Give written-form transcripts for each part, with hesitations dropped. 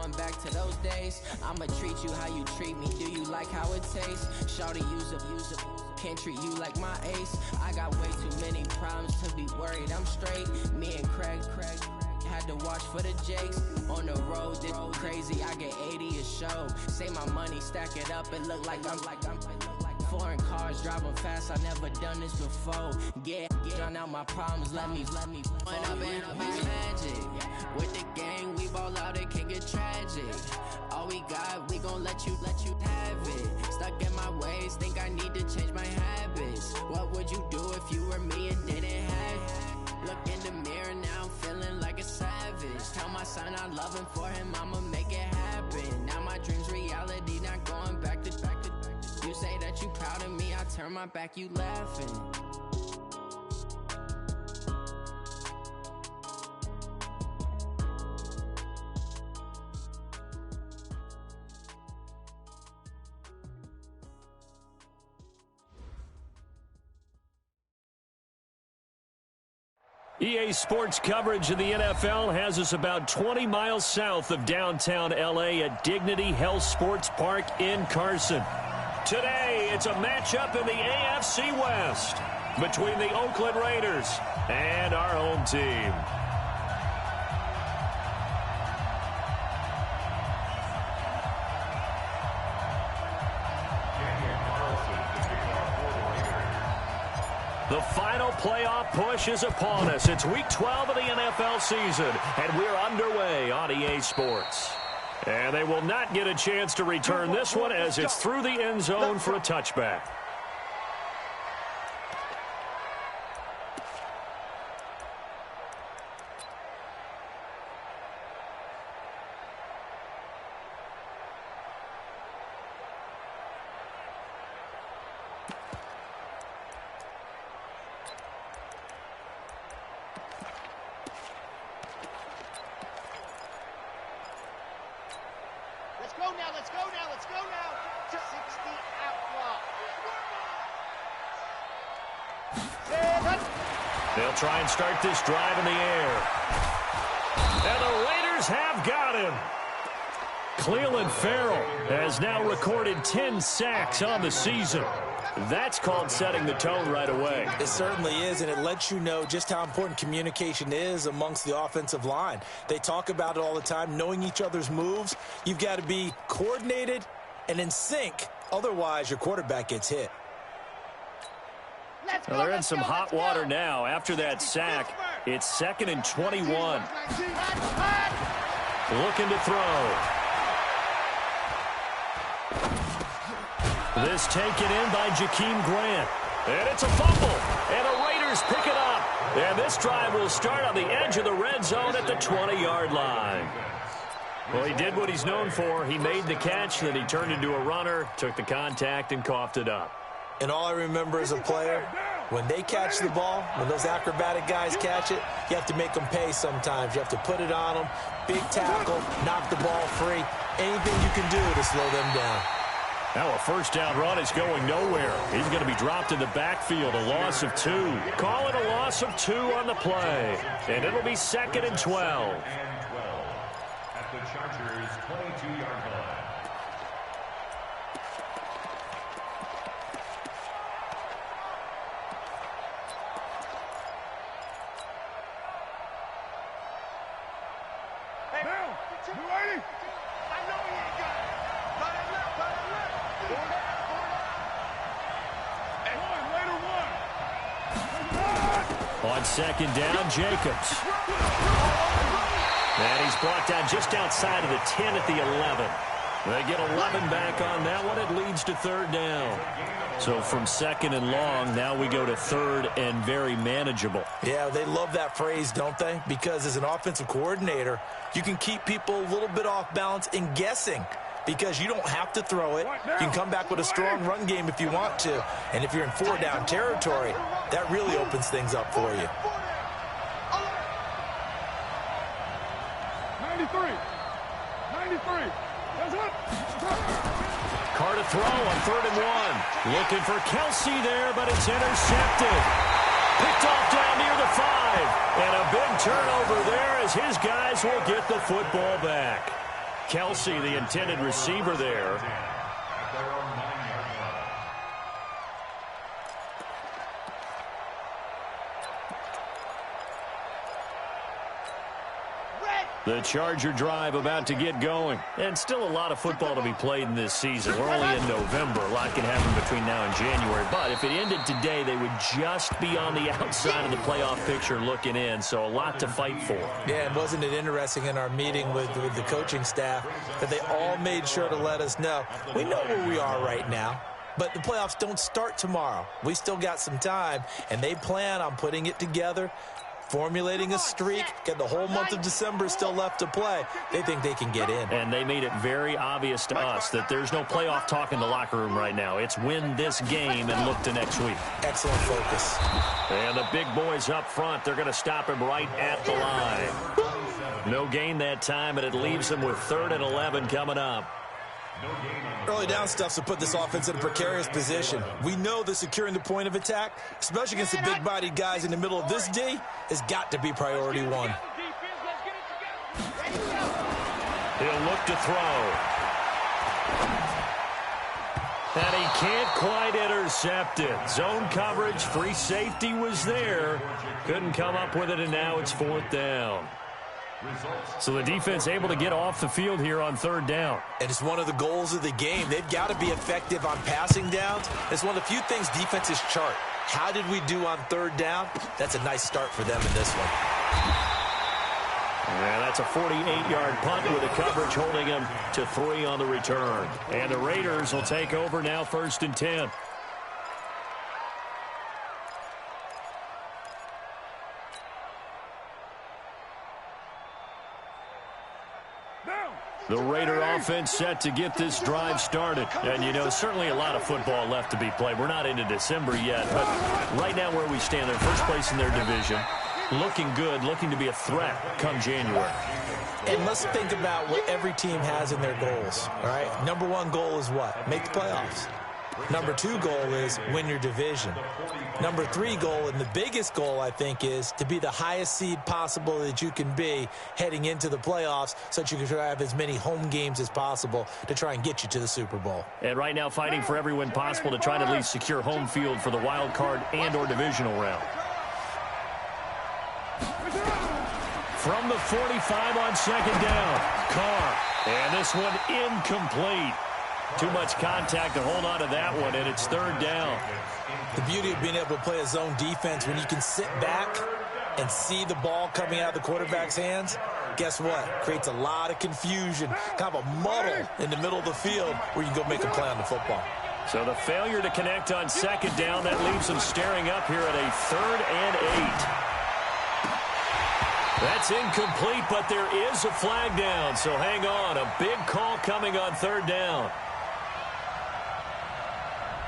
going back to those days. I'ma treat you how you treat me. Do you like how it tastes? Shawty, use up. Can't treat you like my ace. I got way too many problems to be worried. I'm straight. Me and Craig had to watch for the Jakes. On the road, this crazy. I get 80 a show. Say my money, stack it up. It look like I'm foreign cars driving fast. I never done this before. Drown out my problems. Let me point up and I'll be magic. With the gang, we ball out. It can get tragic. All we got, we gon' let you have it. Stuck in my ways, think I need to change my habits. What would you do if you were me and didn't have it? Look in the mirror now, I'm feeling like a savage. Tell my son I love him, for him I'ma make it happen. Now my dream's reality, not going back to. You say that you proud of me, I turn my back, you laughing. EA Sports coverage of the NFL has us about 20 miles south of downtown L.A. at Dignity Health Sports Park in Carson. Today, it's a matchup in the AFC West between the Oakland Raiders and our home team. The final playoff push is upon us. It's Week 12 of the NFL season, and we're underway on EA Sports. And they will not get a chance to return this one as it's through the end zone for a touchback. Let's go now. 60 out block. They'll try and start this drive in the air. And the Raiders have got him. Cleveland Farrell has now recorded 10 sacks on the season. That's called setting the tone right away. It certainly is, and it lets you know just how important communication is amongst the offensive line. They talk about it all the time, knowing each other's moves. You've got to be coordinated and in sync. Otherwise, your quarterback gets hit. Well, they're in some hot water now. After that sack, it's 2nd and 21. Looking to throw. This taken in by Jakeem Grant. And it's a fumble. And the Raiders pick it up. And this drive will start on the edge of the red zone at the 20-yard line. Well, he did what he's known for. He made the catch, then he turned into a runner, took the contact, and coughed it up. And all I remember as a player, when they catch the ball, when those acrobatic guys catch it, you have to make them pay sometimes. You have to put it on them, big tackle, knock the ball free, anything you can do to slow them down. Now a first down run is going nowhere. He's going to be dropped in the backfield, a loss of 2. Call it a loss of 2 on the play. And it'll be 2nd and 12. At the Chargers' 22-yard line. On 2nd down, Jacobs. And he's brought down just outside of the 10 at the 11. They get 11 back on that one. It leads to 3rd down. So from 2nd and long, now we go to 3rd and very manageable. Yeah, they love that phrase, don't they? Because as an offensive coordinator, you can keep people a little bit off balance and guessing. Because you don't have to throw it. You can come back with a strong run game if you want to. And if you're in 4-down territory, that really opens things up for you. 93. Carr to throw on 3rd and 1. Looking for Kelsey there, but it's intercepted. Picked off down near the 5. And a big turnover there as his guys will get the football back. Kelsey, the intended receiver there. At their own 9-yard line. The Charger drive about to get going. And still a lot of football to be played in this season. We're only in November. A lot can happen between now and January. But if it ended today, they would just be on the outside of the playoff picture looking in. So a lot to fight for. Yeah, and wasn't it interesting in our meeting with the coaching staff that they all made sure to let us know, we know where we are right now, but the playoffs don't start tomorrow. We still got some time, and they plan on putting it together, formulating a streak, get the whole month of December still left to play. They think they can get in. And they made it very obvious to us that there's no playoff talk in the locker room right now. It's win this game and look to next week. Excellent focus. And the big boys up front, they're going to stop him right at the line. No gain that time, and it leaves them with 3rd and 11 coming up. Early down stuff to put this offense in a precarious position. We know that securing the point of attack, especially against the big-bodied guys in the middle of this D, has got to be priority one. He'll look to throw. And he can't quite intercept it. Zone coverage, free safety was there. Couldn't come up with it, and now it's 4th down. So the defense able to get off the field here on 3rd down. And it's one of the goals of the game. They've got to be effective on passing downs. It's one of the few things defenses chart. How did we do on 3rd down? That's a nice start for them in this one. And that's a 48-yard punt with the coverage holding him to 3 on the return. And the Raiders will take over now 1st and 10. The Raider offense set to get this drive started. And, you know, certainly a lot of football left to be played. We're not into December yet, but right now where we stand, they're first place in their division. Looking good, looking to be a threat come January. And let's think about what every team has in their goals, all right? Number 1 goal is what? Make the playoffs. Number 2 goal is win your division. Number 3 goal, and the biggest goal, I think, is to be the highest seed possible that you can be heading into the playoffs so that you can try to have as many home games as possible to try and get you to the Super Bowl. And right now fighting for every win possible to try to at least secure home field for the wild card and or divisional round. From the 45 on 2nd down, Carr. And this one incomplete. Too much contact to hold on to that one, and it's 3rd down. The beauty of being able to play a zone defense when you can sit back and see the ball coming out of the quarterback's hands, guess what? Creates a lot of confusion, kind of a muddle in the middle of the field where you can go make a play on the football. So the failure to connect on 2nd down, that leaves them staring up here at a 3rd and 8. That's incomplete, but there is a flag down, so hang on. A big call coming on 3rd down.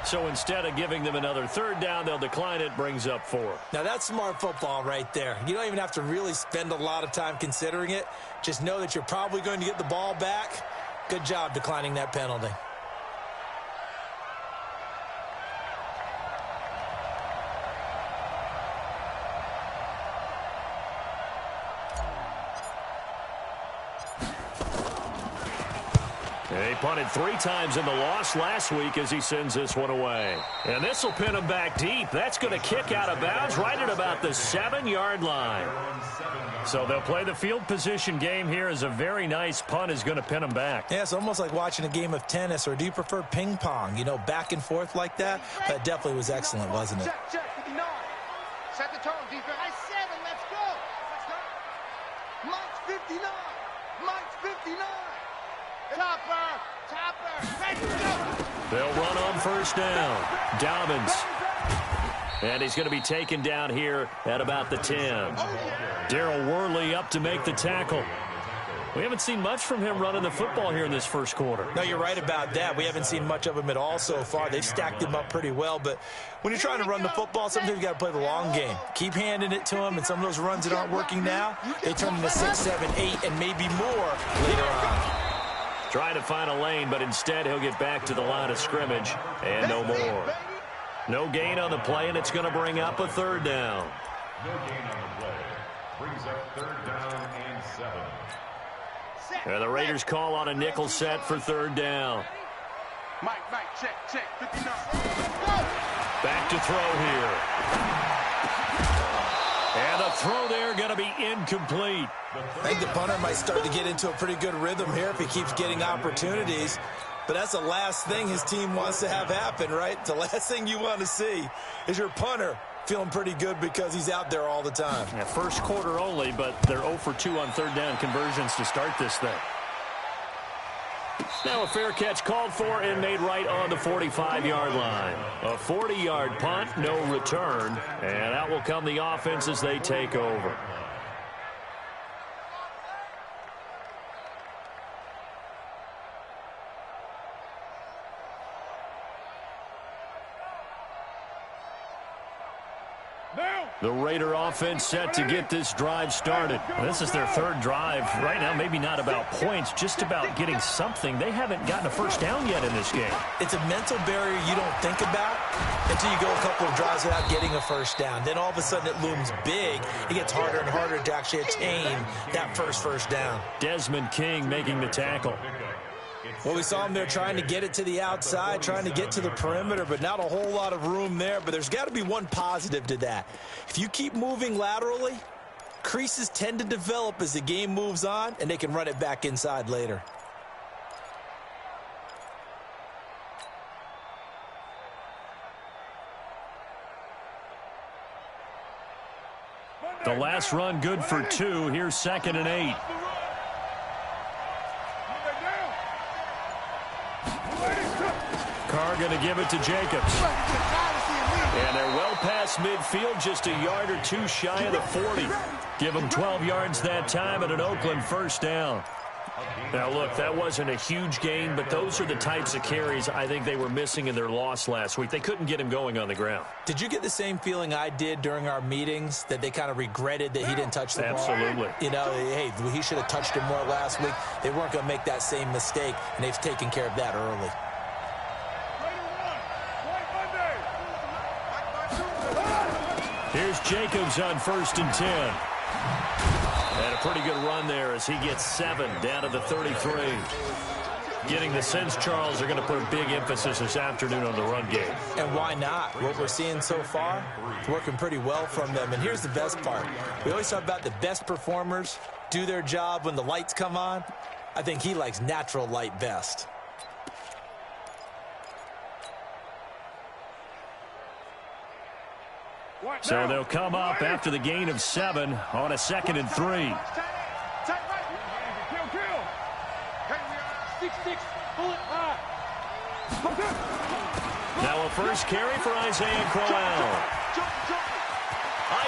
So instead of giving them another 3rd down, they'll decline it, brings up 4. Now, that's smart football right there. You don't even have to really spend a lot of time considering it. Just know that you're probably going to get the ball back. Good job declining that penalty. He punted 3 times in the loss last week as he sends this one away. And this will pin him back deep. That's going to kick out of bounds right at about the 7-yard line. So they'll play the field position game here as a very nice punt is going to pin him back. Yeah, it's almost like watching a game of tennis, or do you prefer ping pong? You know, back and forth like that? That definitely was excellent, wasn't it? Check, 59. Set the tone, defense. I 7, let's go. Mike's 59. Mike's 59. Topper. Let's go. They'll run on 1st down. Dobbins. And he's going to be taken down here at about the 10. Darryl Worley up to make the tackle. We haven't seen much from him running the football here in this first quarter. No, you're right about that. We haven't seen much of him at all so far. They've stacked him up pretty well, but when you're trying to run the football, sometimes you got to play the long game. Keep handing it to him, and some of those runs that aren't working now, they turn into 6, 7, 8, and maybe more later on. Trying to find a lane, but instead he'll get back to the line of scrimmage, and no more. No gain on the play, and it's going to bring up a 3rd down. No gain on the play. Brings up 3rd down and 7. Set. And the Raiders call on a nickel set for third down. Mike, check, 59. Back to throw here. And the throw there going to be incomplete. I think the punter might start to get into a pretty good rhythm here if he keeps getting opportunities. But that's the last thing his team wants to have happen, right? The last thing you want to see is your punter feeling pretty good because he's out there all the time. Yeah, first quarter only, but they're 0 for 2 on third down conversions to start this thing. Now a fair catch called for and made right on the 45-yard line. A 40-yard punt, no return, and out will come the offense as they take over. The Raider offense set to get this drive started. This is their third drive. Right now, maybe not about points, just about getting something. They haven't gotten a first down yet in this game. It's a mental barrier you don't think about until you go a couple of drives without getting a first down. Then all of a sudden it looms big. It gets harder and harder to actually attain that first down. Desmond King making the tackle. Well, we saw him there trying to get it to the outside, trying to get to the perimeter, but not a whole lot of room there. But there's got to be one positive to that. If you keep moving laterally, creases tend to develop as the game moves on, and they can run it back inside later. The last run good for 2. Here's 2nd and 8. Carr going to give it to Jacobs. And they're well past midfield, just a yard or two shy of the 40. Give them 12 yards that time and an Oakland first down. Now, look, that wasn't a huge gain, but those are the types of carries I think they were missing in their loss last week. They couldn't get him going on the ground. Did you get the same feeling I did during our meetings, that they kind of regretted that he didn't touch the ball? Absolutely. You know, hey, he should have touched it more last week. They weren't going to make that same mistake, and they've taken care of that early. Here's Jacobs on 1st and 10. And a pretty good run there as he gets 7 down to the 33. Getting the sense, Charles, are going to put a big emphasis this afternoon on the run game. And why not? What we're seeing so far, it's working pretty well from them. And here's the best part. We always talk about the best performers do their job when the lights come on. I think he likes natural light best. So they'll come up after the gain of 7 on a 2nd and 3. Now a first carry for Isaiah Crowell.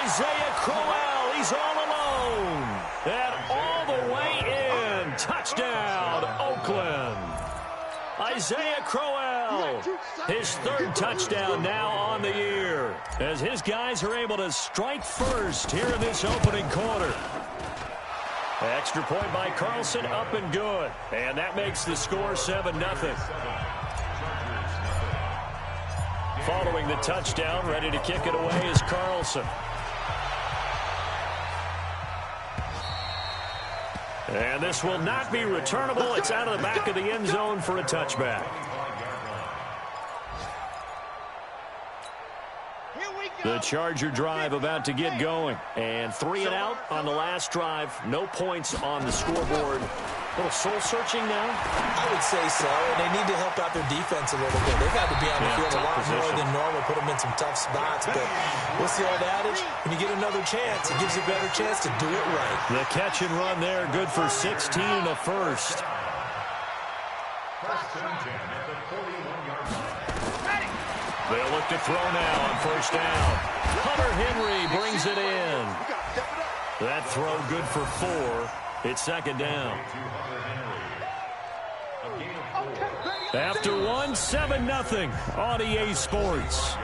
Isaiah Crowell, he's all alone. And all the way in. Touchdown, Oakland. Isaiah Crowell, his 3rd touchdown now on the year, as his guys are able to strike first here in this opening quarter. Extra point by Carlson, up and good. And that makes the score 7-0. Following the touchdown, ready to kick it away is Carlson. And this will not be returnable. It's out of the back of the end zone for a touchback. The Charger drive about to get going. And 3 and out on the last drive. No points on the scoreboard. A little soul-searching now? I would say so, and they need to help out their defense a little bit. They've had to be on the field a lot more than normal, put them in some tough spots. But what's the old adage? When you get another chance, it gives you a better chance to do it right. The catch and run there, good for 16 and a first. They'll look to throw now on first down. Hunter Henry brings it in. That throw good for 4. It's 2nd down. After 1, 7-0 on EA Sports.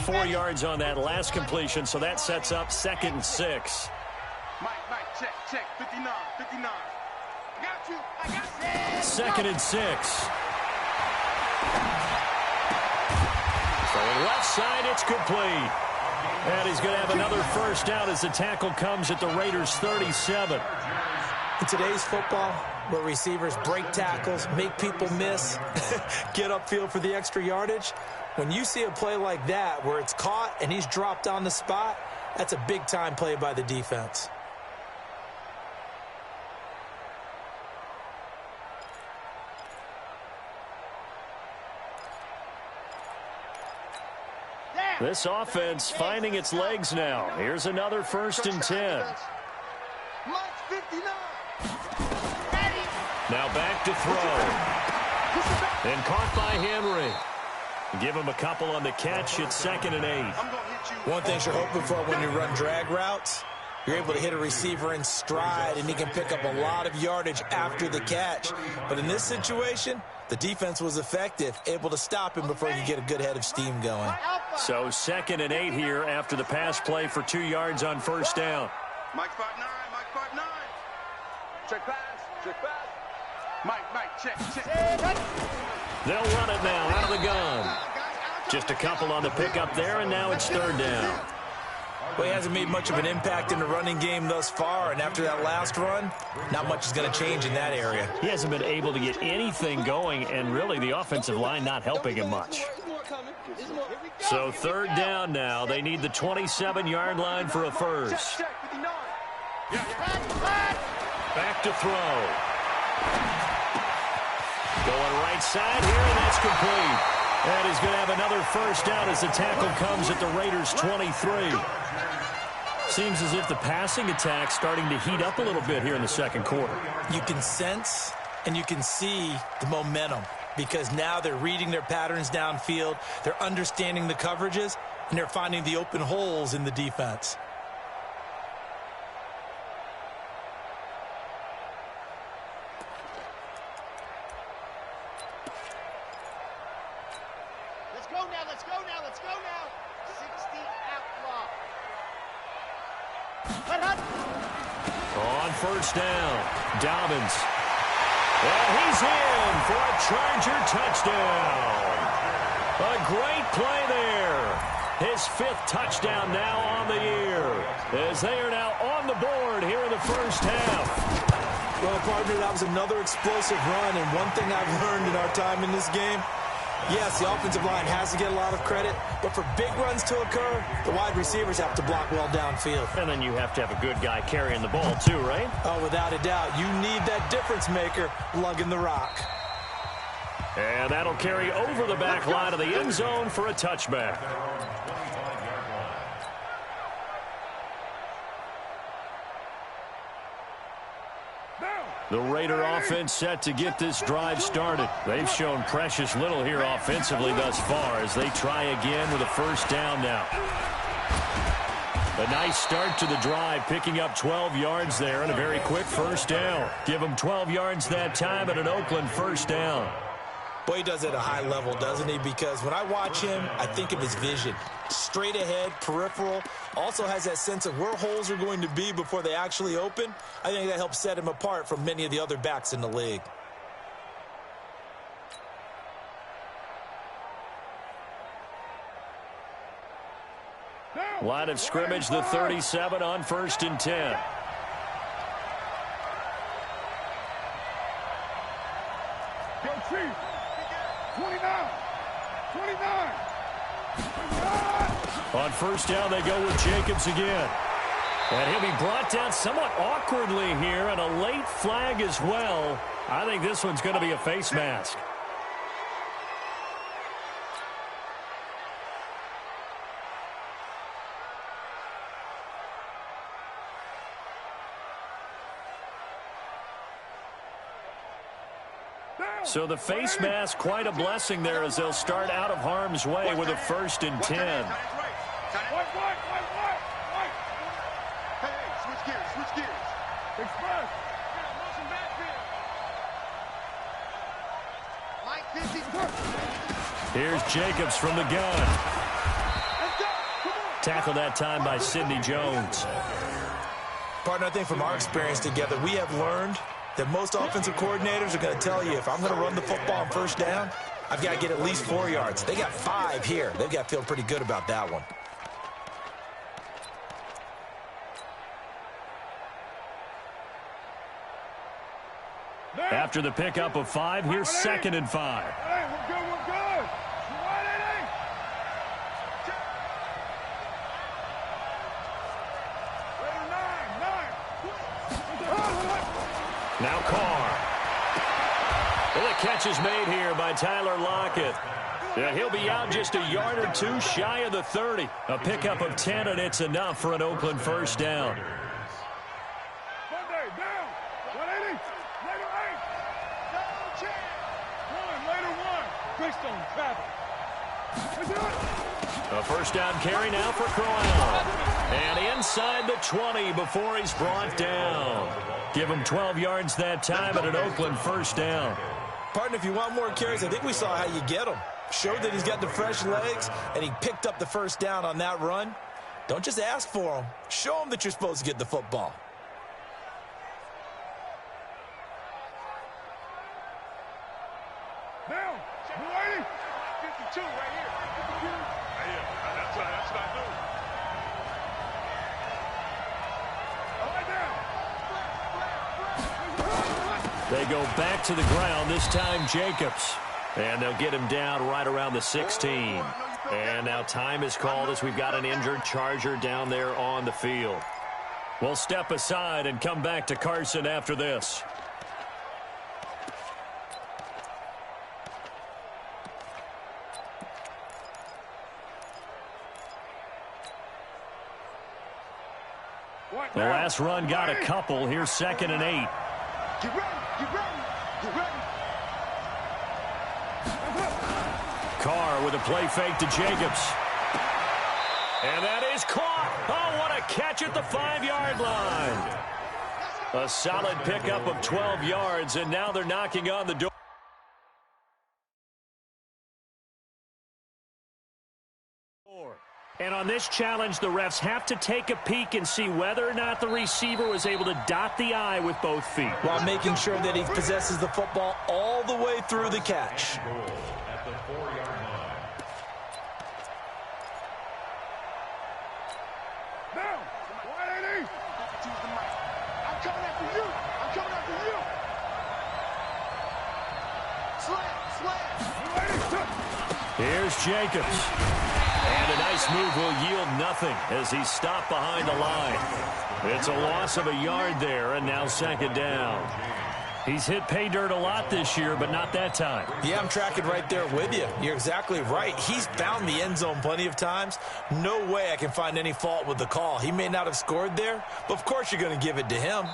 4 yards on that last completion, so that sets up 2nd and 6. Mike, check. 59. I got you. 2nd and 6. So on left side, it's complete. And he's going to have another first down as the tackle comes at the Raiders' 37. In today's football, where receivers break tackles, make people miss, get upfield for the extra yardage, when you see a play like that where it's caught and he's dropped on the spot, that's a big-time play by the defense. This offense finding its legs now. Here's another 1st and 10. Now back to throw. And caught by Henry. Give him a couple on the catch. It's 2nd and 8. One thing you're hoping for when you run drag routes, you're able to hit a receiver in stride, and he can pick up a lot of yardage after the catch. But in this situation, the defense was effective, able to stop him before he could get a good head of steam going. So 2nd and 8 here after the pass play for 2 yards on first down. Mike 5-9. Check pass. Mike, check. They'll run it now out of the gun. Just a couple on the pickup there, and now it's 3rd down. Well, he hasn't made much of an impact in the running game thus far, and after that last run, not much is going to change in that area. He hasn't been able to get anything going, and really the offensive line not helping him much. So 3rd down now. They need the 27-yard line for a first. Back to throw. Going right side here, and that's complete. And he's going to have another first down as the tackle comes at the Raiders' 23. Seems as if the passing attack's starting to heat up a little bit here in the 2nd quarter. You can sense and you can see the momentum because now they're reading their patterns downfield, they're understanding the coverages, and they're finding the open holes in the defense. Let's go now. 60 outlaw. On first down, Dobbins. And he's in for a Charger touchdown. A great play there. His 5th touchdown now on the year, as they are now on the board here in the first half. Well, partner, that was another explosive run, and one thing I've learned in our time in this game, yes, the offensive line has to get a lot of credit, but for big runs to occur, the wide receivers have to block well downfield. And then you have to have a good guy carrying the ball too, right? Oh, without a doubt. You need that difference maker lugging the rock. And that'll carry over the back line of the end zone for a touchback. The Raider offense set to get this drive started. They've shown precious little here offensively thus far as they try again with a first down now. A nice start to the drive, picking up 12 yards there and a very quick first down. Give them 12 yards that time and an Oakland first down. Boy, he does it at a high level, doesn't he? Because when I watch him, I think of his vision. Straight ahead, peripheral, also has that sense of where holes are going to be before they actually open. I think that helps set him apart from many of the other backs in the league. Line of scrimmage, the 37 on 1st and 10. Yo, Chief. 29. On first down, they go with Jacobs again. And he'll be brought down somewhat awkwardly here, and a late flag as well. I think this one's going to be a face mask. So the face mask, quite a blessing there as they'll start out of harm's way with a 1st and 10. Hey, switch gears. Express. Here's Jacobs from the gun. Tackled that time by Sidney Jones. Partner, I think from our experience together, we have learned that most offensive coordinators are going to tell you, if I'm going to run the football on first down, I've got to get at least 4 yards. They got 5 here. They've got to feel pretty good about that one. After the pickup of 5, here's 2nd and 5. Hey, we're good, we're good. Now Carr. Well, the catch is made here by Tyler Lockett. Yeah, he'll be out just a yard or 2 shy of the 30. A pickup of 10, and it's enough for an Oakland first down. Monday, down. 180. Later 8. 1, later 1. Greystone, travel. A first down carry now for Crowell. And inside the 20 before he's brought down. Give him 12 yards that time at an Oakland first down. Partner, if you want more carries, I think we saw how you get them. Showed that he's got the fresh legs, and he picked up the first down on that run. Don't just ask for him. Show him that you're supposed to get the football. Down. 280. 52 right here. 52. Yeah, that's what I do. They go back to the ground, this time Jacobs. And they'll get him down right around the 16. And now time is called as we've got an injured Charger down there on the field. We'll step aside and come back to Carson after this. The last run got a couple. Here's 2nd and 8. Get ready, get ready, get ready. Carr with a play fake to Jacobs. And that is caught. Oh, what a catch at the 5-yard line. A solid pickup of 12 yards, and now they're knocking on the door. And on this challenge, the refs have to take a peek and see whether or not the receiver was able to dot the I with both feet, while making sure that he possesses the football all the way through the catch. At the 4-yard line. Down. 180. I'm coming after you. I'm coming after you. Slam, slam. Here's Jacobs. And a nice move will yield nothing as he's stopped behind the line. It's a loss of a yard there, and now 2nd down. He's hit pay dirt a lot this year, but not that time. Yeah, I'm tracking right there with you. You're exactly right. He's found the end zone plenty of times. No way I can find any fault with the call. He may not have scored there, but of course you're going to give it to him.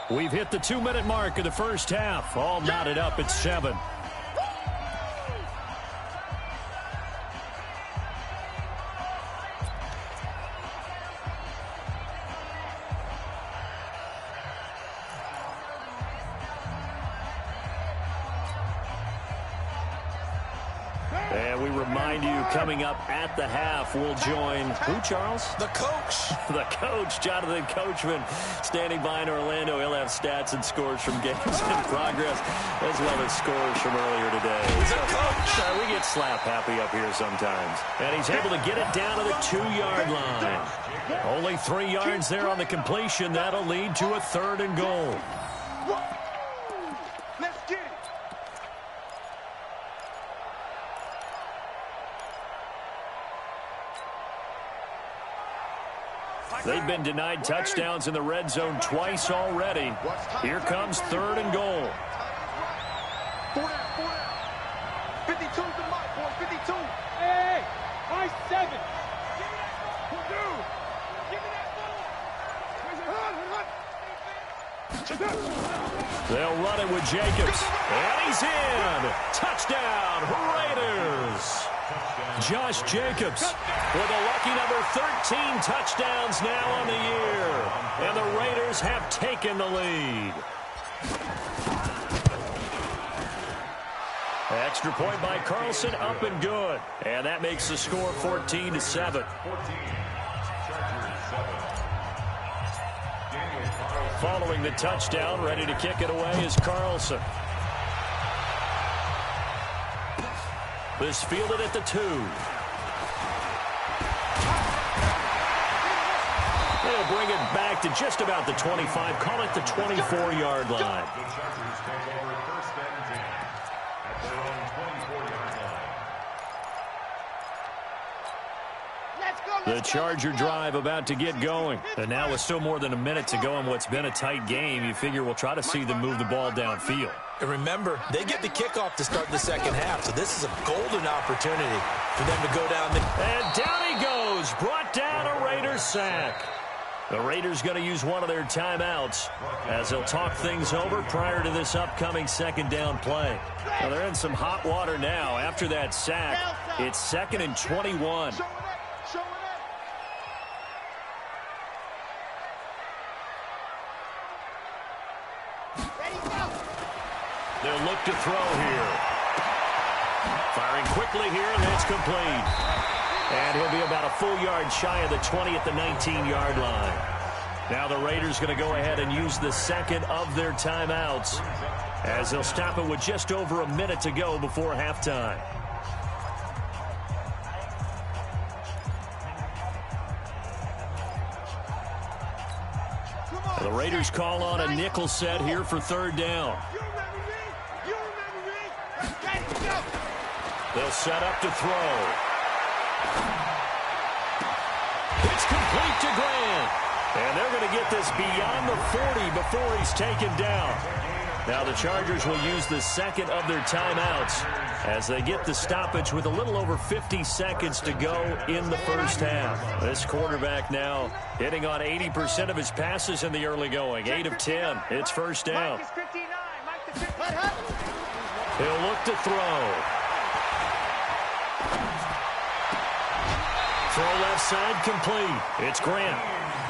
We've hit the 2-minute mark of the first half. All knotted up at 7. And we remind you, coming up at the half, we'll join who, Charles? The coach. The coach, Jonathan Coachman, standing by in Orlando. He'll have stats and scores from games in progress, as well as scores from earlier today. The coach. We get slap happy up here sometimes. And he's able to get it down to the 2-yard line. Only 3 yards there on the completion. That'll lead to a 3rd and goal. Let's get it. They've been denied touchdowns in the red zone twice already. Here comes 3rd and goal. 4 down, 4 down. 52's the mark, boy, 52. Hey, high 7. Give me that ball. Dude, give me that ball. They'll run it with Jacobs. And he's in. Touchdown, Raiders. Josh Jacobs with a lucky number 13 touchdowns now on the year. And the Raiders have taken the lead. Extra point by Carlson, up and good. And that makes the score 14-7. following the touchdown. Ready to kick it away is Carlson. This fielded at the 2. They'll bring it back to just about the 25. Call it the 24-yard line. The Chargers take over 1st and 10 at their own 24-yard line. The Charger drive about to get going. And now with still more than a minute to go in what's been a tight game, you figure we'll try to see them move the ball downfield. And remember, they get the kickoff to start the second half, so this is a golden opportunity for them to go down there. And down he goes, brought down a Raiders sack. The Raiders going to use one of their timeouts as they'll talk things over prior to this upcoming second down play. Now they're in some hot water now after that sack. It's 2nd and 21. They'll look to throw here. Firing quickly here, and it's complete. And he'll be about a full yard shy of the 20 at the 19-yard line. Now the Raiders going to go ahead and use the second of their timeouts as they'll stop it with just over a minute to go before halftime. The Raiders call on a nickel set here for 3rd down. They'll set up to throw. It's complete to Grant. And they're going to get this beyond the 40 before he's taken down. Now the Chargers will use the second of their timeouts as they get the stoppage with a little over 50 seconds to go in the first half. This quarterback now hitting on 80% of his passes in the early going. 8 of 10. It's 1st down. He'll look to throw. Throw left side complete. It's Grant.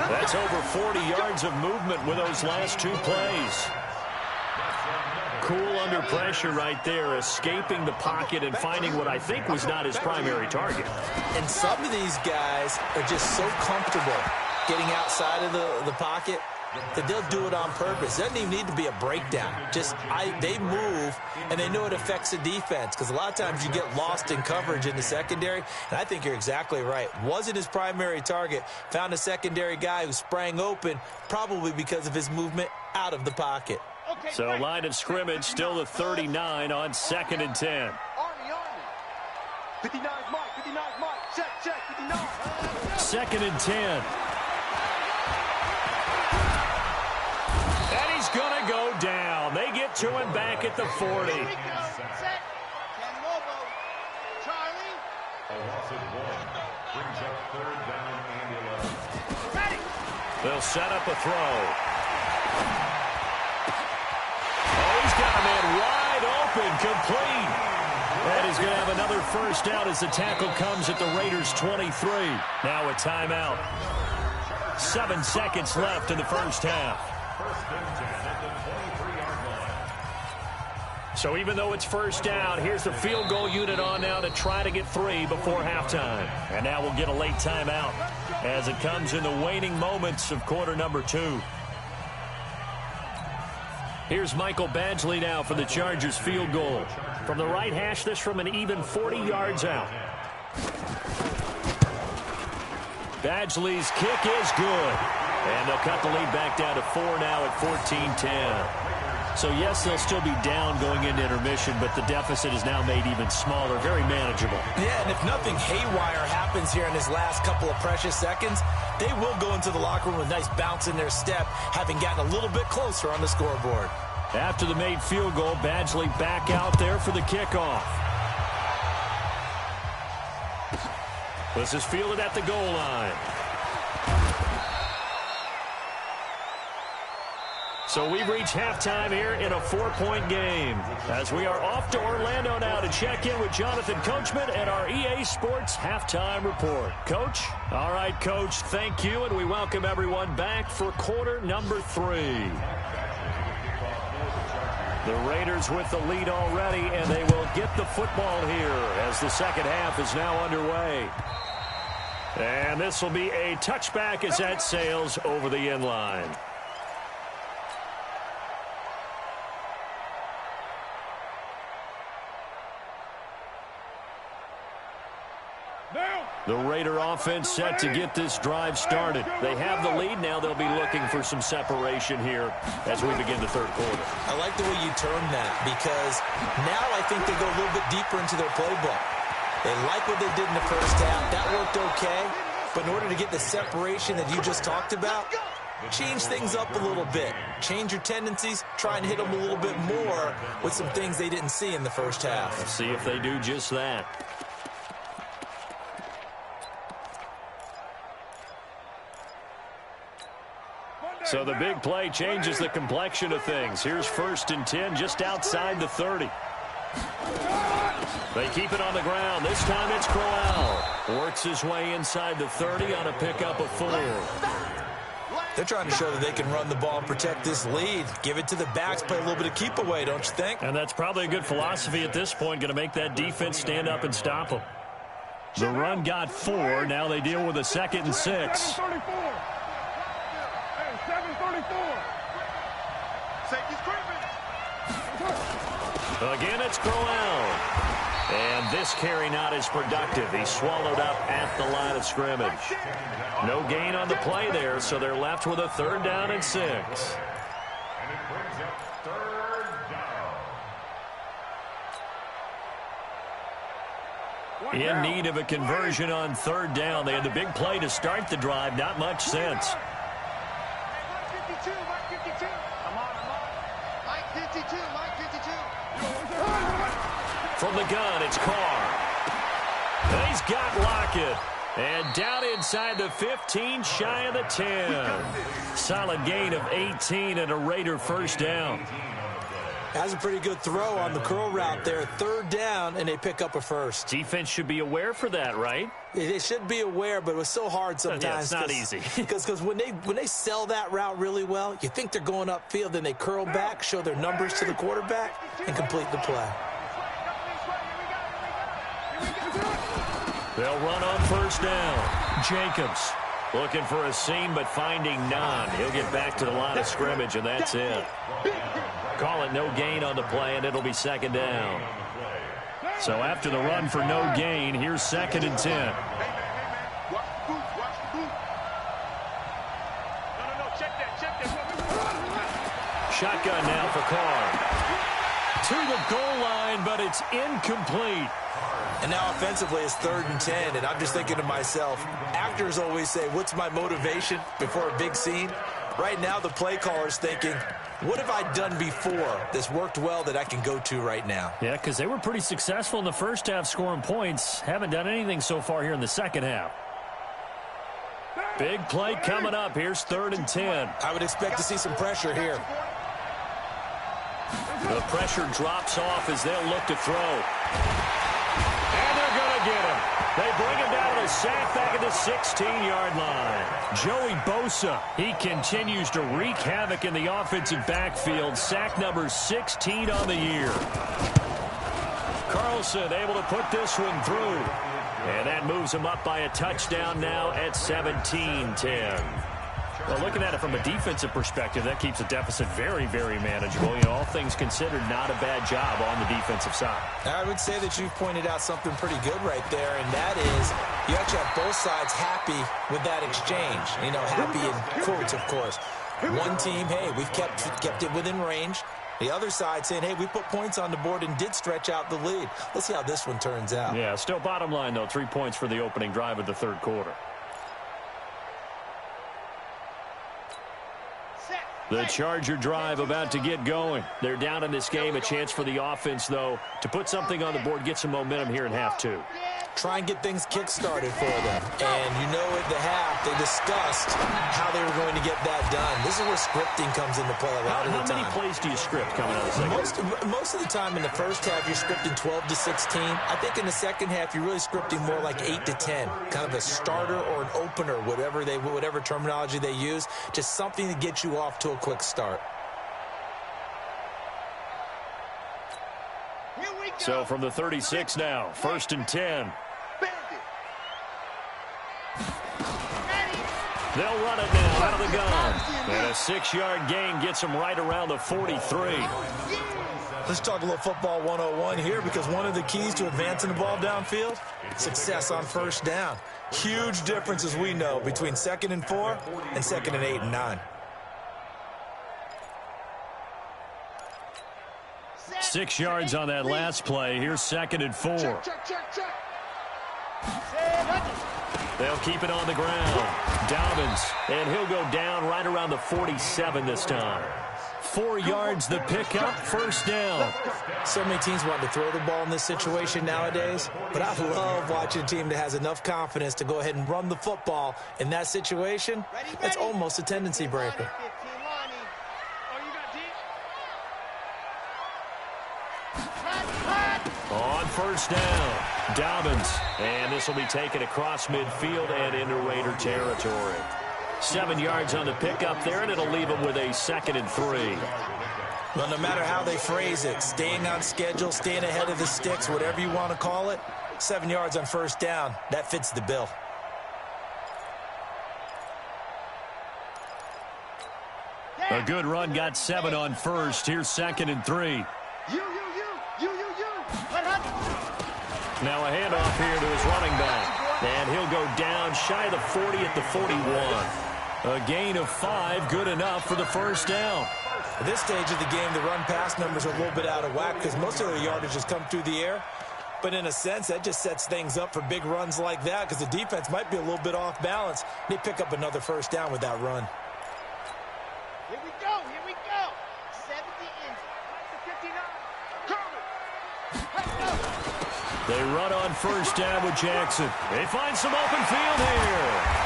That's over 40 yards of movement with those last 2 plays. Cool under pressure right there, escaping the pocket and finding what I think was not his primary target. And some of these guys are just so comfortable getting outside of the pocket that they'll do it on purpose. It doesn't even need to be a breakdown. They move, and they know it affects the defense because a lot of times you get lost in coverage in the secondary, and I think you're exactly right. Wasn't his primary target. Found a secondary guy who sprang open, probably because of his movement out of the pocket. So line of scrimmage still the 39 on 2nd and 10. 59 mark, 59 mark, check, 59. 2nd and 10. And he's going to go down. They get to him back at the 40. Here we go. Set. Ken Lobo. Charlie. A loss of 1 brings up 3rd down and 11. Ready. They'll set up a throw. Oh, he's got a man wide open, complete. And he's going to have another 1st down as the tackle comes at the Raiders' 23. Now a timeout. 7 seconds left in the first half. 1st and 10 at the 23-yard line. So even though it's 1st down, here's the field goal unit on now to try to get 3 before halftime. And now we'll get a late timeout as it comes in the waning moments of quarter number 2. Here's Michael Badgley now for the Chargers field goal. From the right hash, this from an even 40 yards out. Badgley's kick is good. And they'll cut the lead back down to 4 now at 14-10. So, yes, they'll still be down going into intermission, but the deficit is now made even smaller, very manageable. Yeah, and if nothing haywire happens here in his last couple of precious seconds, they will go into the locker room with a nice bounce in their step, having gotten a little bit closer on the scoreboard. After the made field goal, Badgley back out there for the kickoff. This is fielded at the goal line. So we've reached halftime here in a 4-point game as we are off to Orlando now to check in with Jonathan Coachman and our EA Sports Halftime Report. Coach? All right, Coach, thank you, and we welcome everyone back for quarter number 3. The Raiders with the lead already, and they will get the football here as the second half is now underway. And this will be a touchback as that sails over the end line. The Raider offense set to get this drive started. They have the lead. Now they'll be looking for some separation here as we begin the third quarter. I like the way you term that, because now I think they go a little bit deeper into their playbook. They like what they did in the first half. That worked okay. But in order to get the separation that you just talked about, change things up a little bit. Change your tendencies. Try and hit them a little bit more with some things they didn't see in the first half. Let's see if they do just that. So the big play changes the complexion of things. Here's 1st and 10 just outside the 30. They keep it on the ground. This time it's Crowell. Works his way inside the 30 on a pickup of 4. They're trying to show that they can run the ball and protect this lead. Give it to the backs, play a little bit of keep away, don't you think? And that's probably a good philosophy at this point, going to make that defense stand up and stop them. The run got 4. Now they deal with a 2nd and 6. Again, it's Crowell. And this carry not as productive. He's swallowed up at the line of scrimmage. No gain on the play there, so they're left with a 3rd down and 6. And it brings up 3rd down. In need of a conversion on 3rd down. They had the big play to start the drive. Not much sense. From the gun, it's Carr. And he's got Lockett. And down inside the 15, shy of the 10. Solid gain of 18 and a Raider 1st down. Has a pretty good throw on the curl route there. 3rd down, and they pick up a 1st. Defense should be aware for that, right? They should be aware, but it was so hard sometimes. Yeah, it's not easy. Because when they sell that route really well, you think they're going upfield, then they curl back, show their numbers to the quarterback, and complete the play. They'll run on 1st down. Jacobs looking for a seam, but finding none. He'll get back to the line of scrimmage, and that's it. Call it no gain on the play, and it'll be 2nd down. So after the run for no gain, here's 2nd and 10. Shotgun now for Carr. To the goal line, but it's incomplete. And now offensively it's 3rd and 10, and I'm just thinking to myself, actors always say, what's my motivation before a big scene? Right now the play caller's thinking, what have I done before that's worked well that I can go to right now? Yeah, because they were pretty successful in the first half scoring points. Haven't done anything so far here in the second half. Big play coming up. Here's 3rd and 10. I would expect to see some pressure here. The pressure drops off as they'll look to throw. And they're going to get him. They bring him down to the sack back at the 16-yard line. Joey Bosa, he continues to wreak havoc in the offensive backfield. Sack number 16 on the year. Carlson able to put this one through. And that moves him up by a touchdown now at 17-10. Well, looking at it from a defensive perspective, that keeps the deficit very, very manageable. You know, all things considered, not a bad job on the defensive side. I would say that you've pointed out something pretty good right there, and that is you actually have both sides happy with that exchange. You know, happy in quotes, of course. One team, hey, we've kept it within range. The other side saying, hey, we put points on the board and did stretch out the lead. Let's see how this one turns out. Yeah, still bottom line, though, 3 points for the opening drive of the third quarter. The Charger drive about to get going. They're down in this game. A chance for the offense, though, to put something on the board, get some momentum here in half two. Try and get things kick-started for them. And you know at the half, they discussed how they were going to get that done. This is where scripting comes into play a lot of the time. How many plays do you script coming out of the second? Most of the time in the first half, you're scripting 12 to 16. I think in the second half, you're really scripting more like 8 to 10. Kind of a starter or an opener, whatever terminology they use. Just something to get you off to a quick start. So from the 36 now, 1st and 10. They'll run it now out of the gun. And a 6-yard gain gets them right around the 43. Let's talk a little football 101 here, because one of the keys to advancing the ball downfield, success on first down. Huge difference, as we know, between 2nd and 4 and 2nd and 8 and 9. 6 yards on that last play. Here's 2nd and 4. They'll keep it on the ground. Dobbins, and he'll go down right around the 47 this time. 4 yards the pickup, first down. So many teams want to throw the ball in this situation nowadays, but I love watching a team that has enough confidence to go ahead and run the football in that situation. That's almost a tendency breaker. On first down, Dobbins, and this will be taken across midfield and into Raider territory. 7 yards on the pickup there, and it'll leave them with a 2nd and 3. Well, no matter how they phrase it, staying on schedule, staying ahead of the sticks, whatever you want to call it, 7 yards on first down, that fits the bill. A good run, got 7 on first. Here's 2nd and 3. Now a handoff here to his running back. And he'll go down shy of the 40 at the 41. A gain of 5, good enough for the first down. At this stage of the game, the run-pass numbers are a little bit out of whack because most of their yardage has come through the air. But in a sense, that just sets things up for big runs like that because the defense might be a little bit off balance. They pick up another first down with that run. Here we go. 70 inches. 59. They run on first down with Jackson. They find some open field here.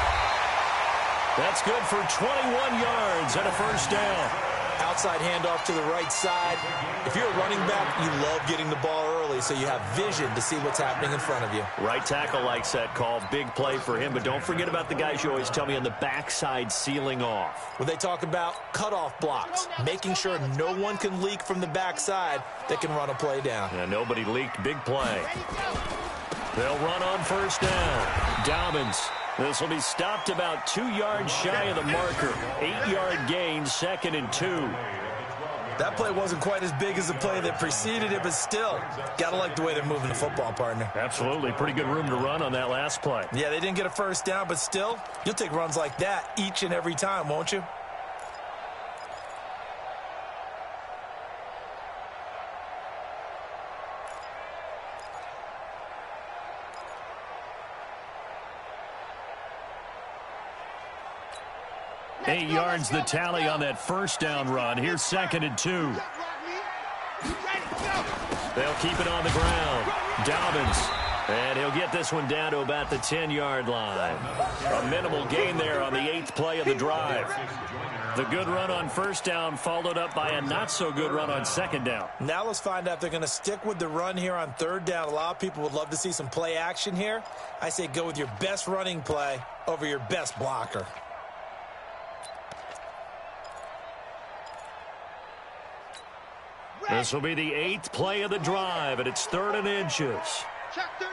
That's good for 21 yards and a first down. Outside handoff to the right side. If you're a running back, you love getting the ball early so you have vision to see what's happening in front of you. Right tackle likes that call. Big play for him, but don't forget about the guys you always tell me on the backside sealing off. Well, they talk about cutoff blocks, making sure no one can leak from the backside that can run a play down. Yeah, nobody leaked. Big play. They'll run on first down. Dobbins. This will be stopped about 2 yards shy of the marker. 8-yard gain, 2nd and 2. That play wasn't quite as big as the play that preceded it, but still, gotta like the way they're moving the football, partner. Absolutely. Pretty good room to run on that last play. Yeah, they didn't get a first down, but still, you'll take runs like that each and every time, won't you? Eight yards the tally on that first down run. Here's 2nd and 2. They'll keep it on the ground. Dobbins. And he'll get this one down to about the 10-yard line. A minimal gain there on the 8th play of the drive. The good run on first down followed up by a not-so-good run on 2nd down. Now let's find out if they're going to stick with the run here on 3rd down. A lot of people would love to see some play action here. I say go with your best running play over your best blocker. This will be the 8th play of the drive, and it's 3rd and inches. Check 31.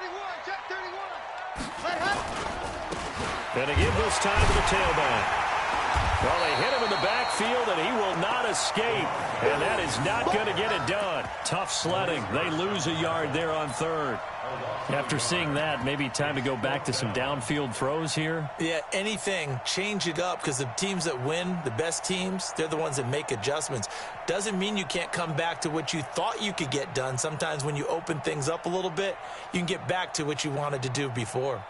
And to give this time to the tailback. Well, they hit him in the backfield, and he will not escape. And that is not going to get it done. Tough sledding. They lose a yard there on 3rd. After seeing that, maybe time to go back to some downfield throws here. Yeah, anything. Change it up because the teams that win, the best teams, they're the ones that make adjustments. Doesn't mean you can't come back to what you thought you could get done. Sometimes when you open things up a little bit, you can get back to what you wanted to do before.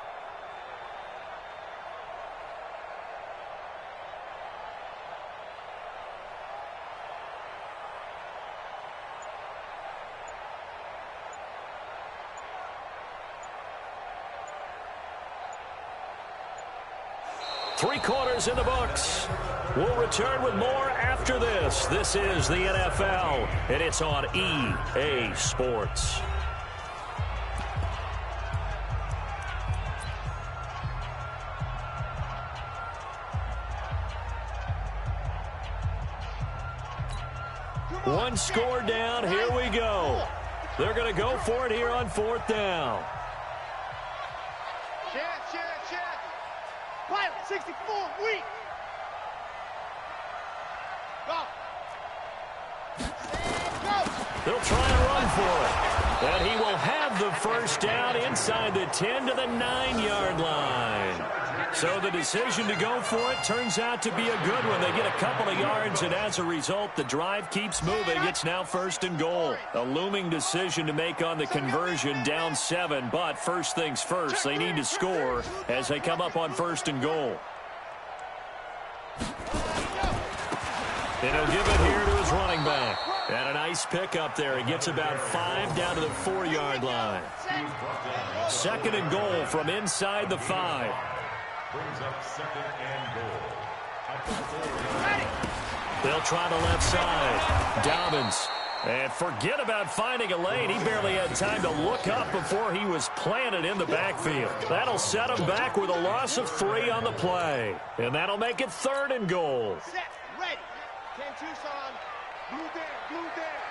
Three quarters in the books. We'll return with more after this. This is the NFL, and it's on EA Sports. One score down. Here we go. They're going to go for it here on 4th down. Check. Pilot 64, weak. Go. Go. They'll try and run for it. And he will have the first down inside the 10 to the 9-yard line. So the decision to go for it turns out to be a good one. They get a couple of yards, and as a result, the drive keeps moving. It's now 1st and goal. A looming decision to make on the conversion, down 7. But first things first, they need to score as they come up on 1st and goal. And he'll give it here to his running back. And a nice pickup there. He gets about 5 down to the 4-yard line. 2nd and goal from inside the 5. Brings up 2nd and goal. At the 4. They'll try the left side. Dobbins. And forget about finding a lane. He barely had time to look up before he was planted in the backfield. That'll set him back with a loss of 3 on the play. And that'll make it 3rd and goal. Set, ready. 10-2, son. Blue there, blue there.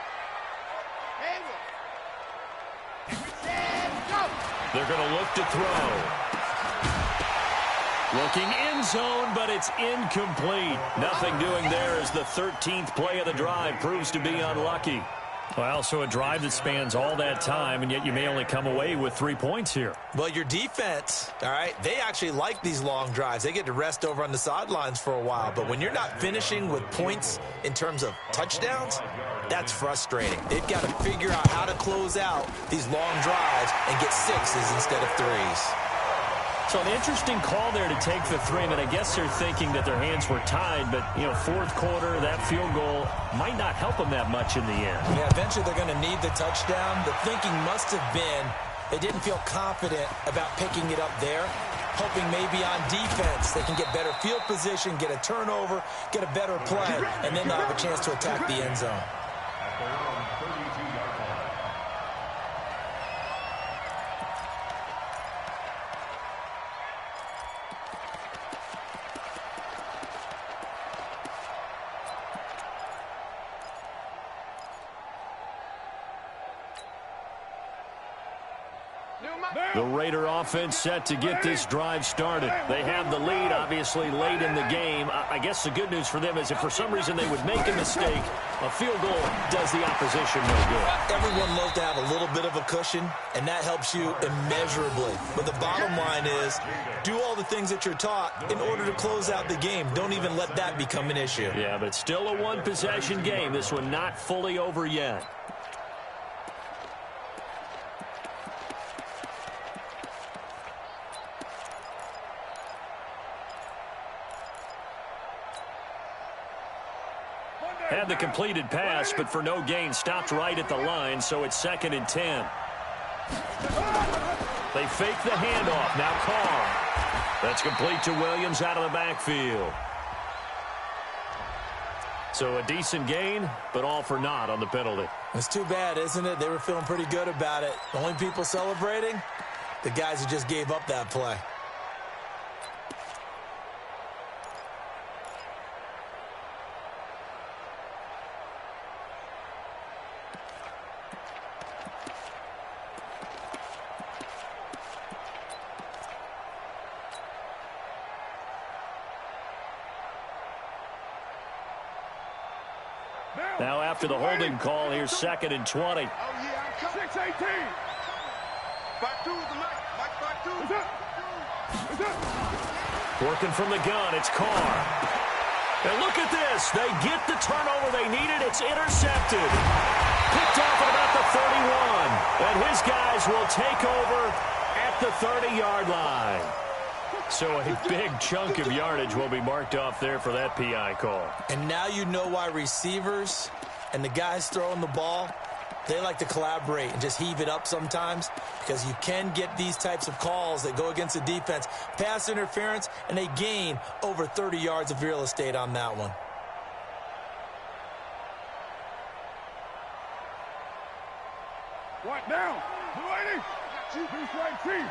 Hayward. Set, go. They're going to look to throw. Looking end zone, but it's incomplete. Nothing doing there as the 13th play of the drive proves to be unlucky. Well, so a drive that spans all that time, and yet you may only come away with 3 points here. Well, your defense, all right, they actually like these long drives. They get to rest over on the sidelines for a while. But when you're not finishing with points in terms of touchdowns, that's frustrating. They've got to figure out how to close out these long drives and get 6s instead of 3s. So an interesting call there to take the 3. I mean, I guess they're thinking that their hands were tied, but, you know, 4th quarter, that field goal might not help them that much in the end. Yeah, eventually they're going to need the touchdown. The thinking must have been they didn't feel confident about picking it up there, hoping maybe on defense they can get better field position, get a turnover, get a better play, and then they'll have a chance to attack the end zone. At their own 32-yard line. The Raider offense set to get this drive started. They have the lead, obviously, late in the game. I guess the good news for them is if for some reason they would make a mistake, a field goal does the opposition no good. Everyone loves to have a little bit of a cushion, and that helps you immeasurably. But the bottom line is, do all the things that you're taught in order to close out the game. Don't even let that become an issue. Yeah, but still a one-possession game. This one not fully over yet. Had the completed pass, but for no gain, stopped right at the line, so it's 2nd and 10. They fake the handoff. Now Carr. That's complete to Williams out of the backfield. So a decent gain, but all for naught on the penalty. It's too bad, isn't it? They were feeling pretty good about it. The only people celebrating, the guys who just gave up that play. Now after the holding call, here's 2nd and 20. 6-18. 5-2 is the mic. Mike 5-2. Working from the gun, it's Carr. And look at this. They get the turnover they needed. It's intercepted. Picked off at about the 31. And his guys will take over at the 30-yard line. So a big chunk of yardage will be marked off there for that PI call. And now you know why receivers and the guys throwing the ball, they like to collaborate and just heave it up sometimes, because you can get these types of calls that go against the defense. Pass interference, and they gain over 30 yards of real estate on that one. Right now. Blue 80. Chief, he's right, Chief.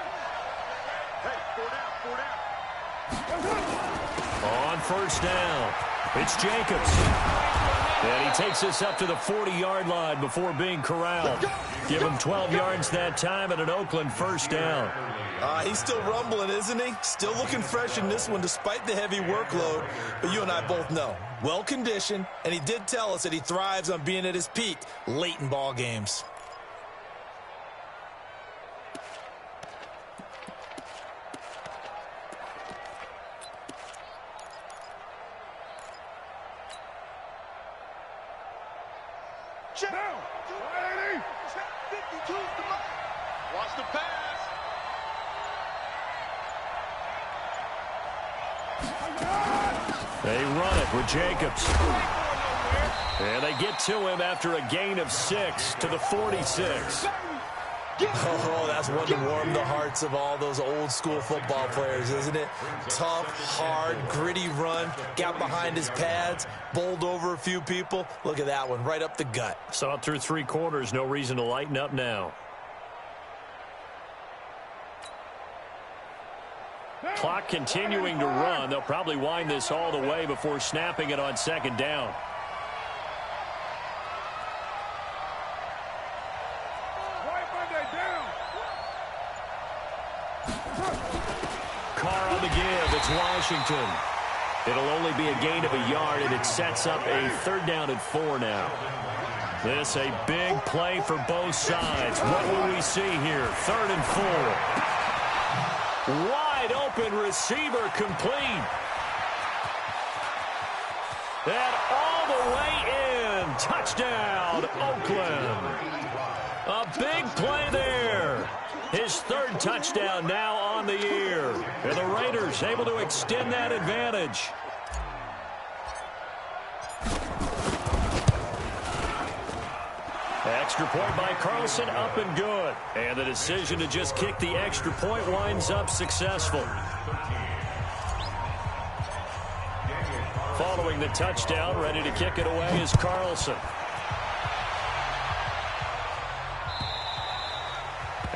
Hey, 4 down, 4 down. On 1st down. It's Jacobs. And he takes this up to the 40-yard line before being corralled. Give him 12 yards that time and an Oakland first down. He's still rumbling, isn't he? Still looking fresh in this one despite the heavy workload. But you and I both know, well-conditioned, and he did tell us that he thrives on being at his peak late in ball games. Check. Down. 280. Check. 52 to Mike. Watch the pass. They run it with Jacobs. And they get to him after a gain of 6 to the 46. Oh, that's one to warm the hearts of all those old-school football players, isn't it? Tough, hard, gritty run, got behind his pads, bowled over a few people. Look at that one, right up the gut. Saw it through 3 quarters, no reason to lighten up now. Clock continuing to run. They'll probably wind this all the way before snapping it on second down. Carr on the give. It's Washington. It'll only be a gain of a yard, and it sets up a 3rd down and 4 now. This a big play for both sides. What will we see here? 3rd and 4. Wide open receiver complete. And all the way in. Touchdown, Oakland. A big play there. His 3rd touchdown now on the year. And the Raiders able to extend that advantage. Extra point by Carlson, up and good. And the decision to just kick the extra point winds up successful. Following the touchdown, ready to kick it away is Carlson.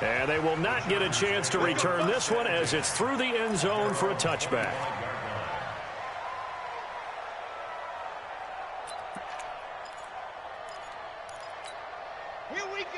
And they will not get a chance to return this one as it's through the end zone for a touchback.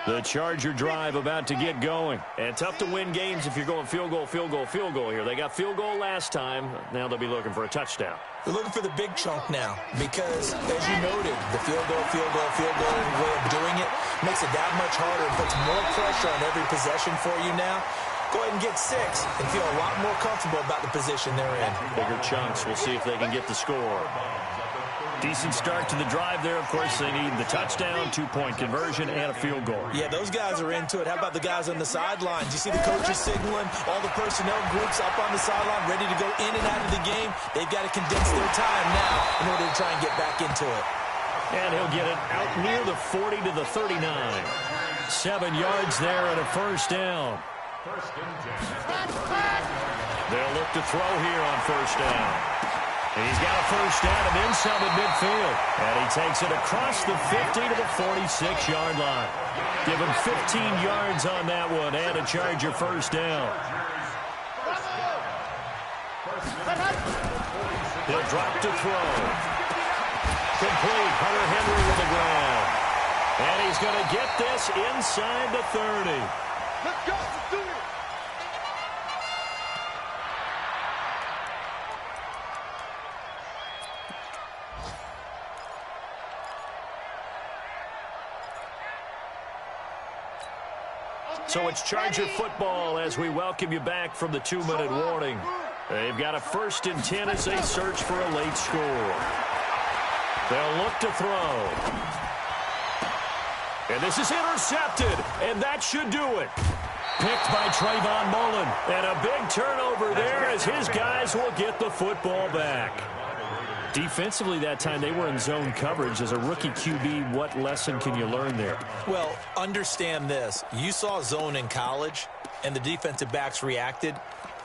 The Charger drive about to get going. And tough to win games if you're going field goal, field goal, field goal here. They got field goal last time. Now they'll be looking for a touchdown. They're looking for the big chunk now because, as you noted, the field goal way of doing it makes it that much harder and puts more pressure on every possession for you now. Go ahead and get 6 and feel a lot more comfortable about the position they're in. Bigger chunks. We'll see if they can get the score. Decent start to the drive there. Of course, they need the touchdown, 2-point conversion, and a field goal. Yeah, those guys are into it. How about the guys on the sidelines? You see the coaches signaling, all the personnel groups up on the sideline ready to go in and out of the game. They've got to condense their time now in order to try and get back into it. And he'll get it out near the 40 to the 39. 7 yards there and a first down. They'll look to throw here on first down. He's got a first down and inside the midfield. And he takes it across the 50 to the 46-yard line. Give him 15 yards on that one and a Charger first down. He'll drop to throw. Complete. Hunter Henry with the ground. And he's going to get this inside the 30. Let's go. Let's do it. So it's Charger football as we welcome you back from the 2-minute warning. They've got a 1st and 10 as they search for a late score. They'll look to throw. And this is intercepted, and that should do it. Picked by Trayvon Mullen. And a big turnover there as his guys will get the football back. Defensively that time, they were in zone coverage. As a rookie QB, what lesson can you learn there? Well, understand this. You saw zone in college, and the defensive backs reacted,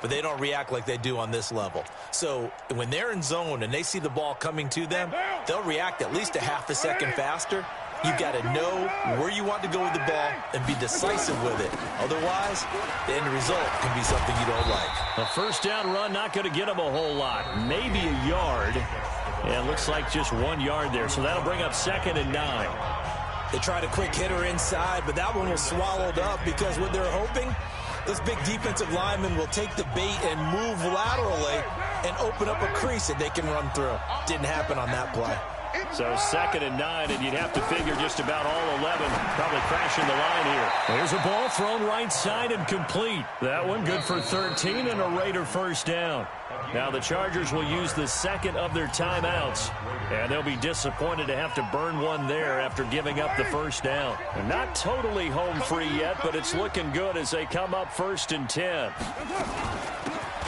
but they don't react like they do on this level. So when they're in zone and they see the ball coming to them, they'll react at least a half a second faster. You've got to know where you want to go with the ball and be decisive with it. Otherwise, the end result can be something you don't like. A first down run not going to get them a whole lot. Maybe a yard. And looks like just 1 yard there, so that'll bring up 2nd and 9. They tried a quick hitter inside, but that one was swallowed up because what they're hoping, this big defensive lineman will take the bait and move laterally and open up a crease that they can run through. Didn't happen on that play. So 2nd and 9, and you'd have to figure just about all 11 probably crashing the line here. There's a ball thrown right side and complete. That one good for 13 and a Raider first down. Now the Chargers will use the second of their timeouts, and they'll be disappointed to have to burn one there after giving up the first down. They're not totally home free yet, but it's looking good as they come up 1st and 10.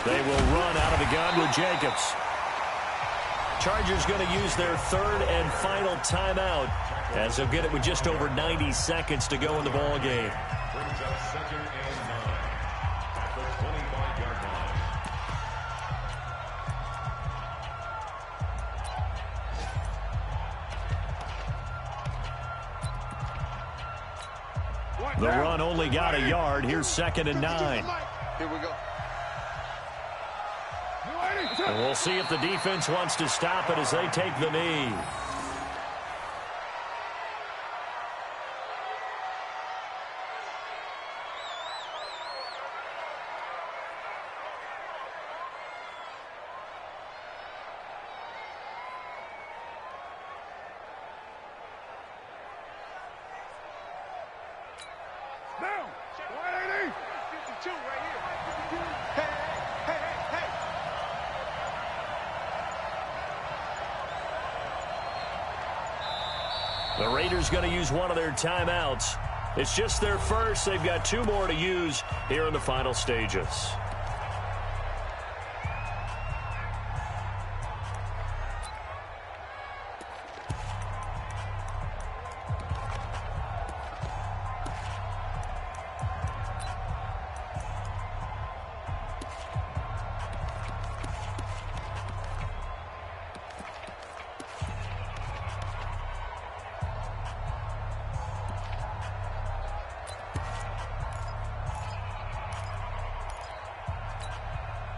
They will run out of the gun with Jacobs. Chargers going to use their 3rd and final timeout as they'll get it with just over 90 seconds to go in the ball game. Brings up 2nd and 9 at the 25-yard One The down. run only got a yard. Here's 2nd and 9. Here we go. And we'll see if the defense wants to stop it as they take the knee. Down. 180. 52 right here. Hey, hey, hey, hey. The Raiders going to use one of their timeouts. It's just their first. They've got 2 more to use here in the final stages.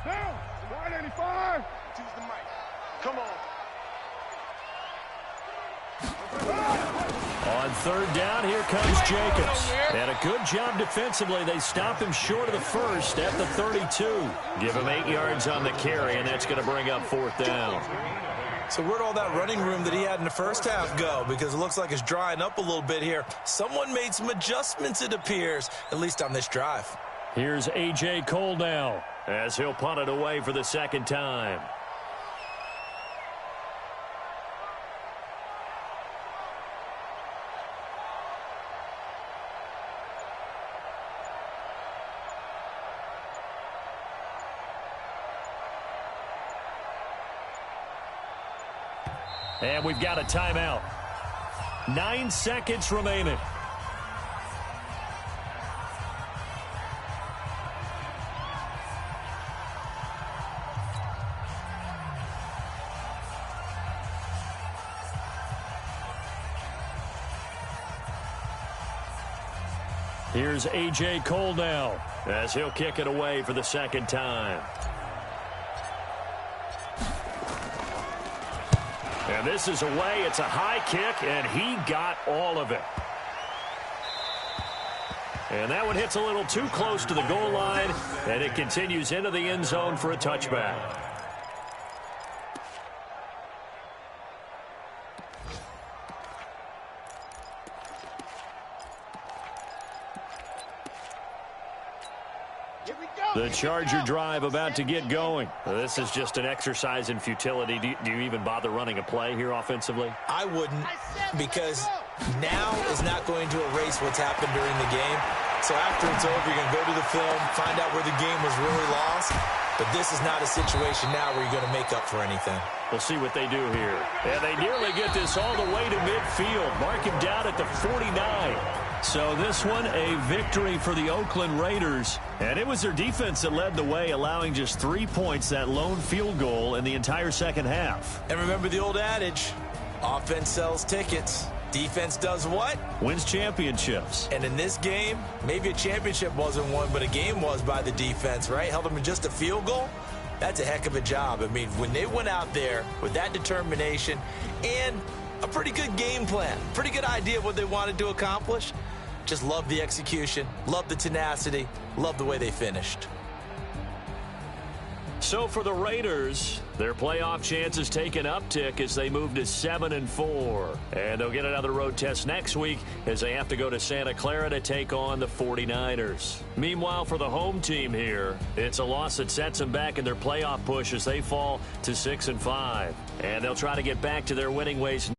Down. 185. Choose the mic. Come on. On 3rd down, here comes Jacobs. And a good job defensively. They stop him short of the first at the 32. Give him 8 yards on the carry, and that's going to bring up 4th down. So where'd all that running room that he had in the first half go? Because it looks like it's drying up a little bit here. Someone made some adjustments, it appears, at least on this drive. Here's A.J. Cole now as he'll punt it away for the 2nd time. And we've got a timeout. 9 seconds remaining. Here's A.J. Cole now as he'll kick it away for the 2nd time. And this is away. It's a high kick, and he got all of it. And that one hits a little too close to the goal line, and it continues into the end zone for a touchback. The Charger drive about to get going. This is just an exercise in futility. Do you even bother running a play here offensively? I wouldn't, because now is not going to erase what's happened during the game. So after it's over, you're going to go to the film, find out where the game was really lost. But this is not a situation now where you're going to make up for anything. We'll see what they do here. And they nearly get this all the way to midfield. Mark him down at the 49. So this one, a victory for the Oakland Raiders. And it was their defense that led the way, allowing just 3 points, that lone field goal in the entire second half. And remember the old adage, offense sells tickets. Defense does what? Wins championships. And in this game, maybe a championship wasn't won, but a game was by the defense, right? Held them to just a field goal. that's a heck of a job. I mean, when they went out there with that determination and a pretty good game plan, pretty good idea of what they wanted to accomplish, just love the execution, love the tenacity, love the way they finished. So for the Raiders, their playoff chances take an uptick as they move to 7-4. And they'll get another road test next week as they have to go to Santa Clara to take on the 49ers. Meanwhile, for the home team here, it's a loss that sets them back in their playoff push as they fall to 6-5. And they'll try to get back to their winning ways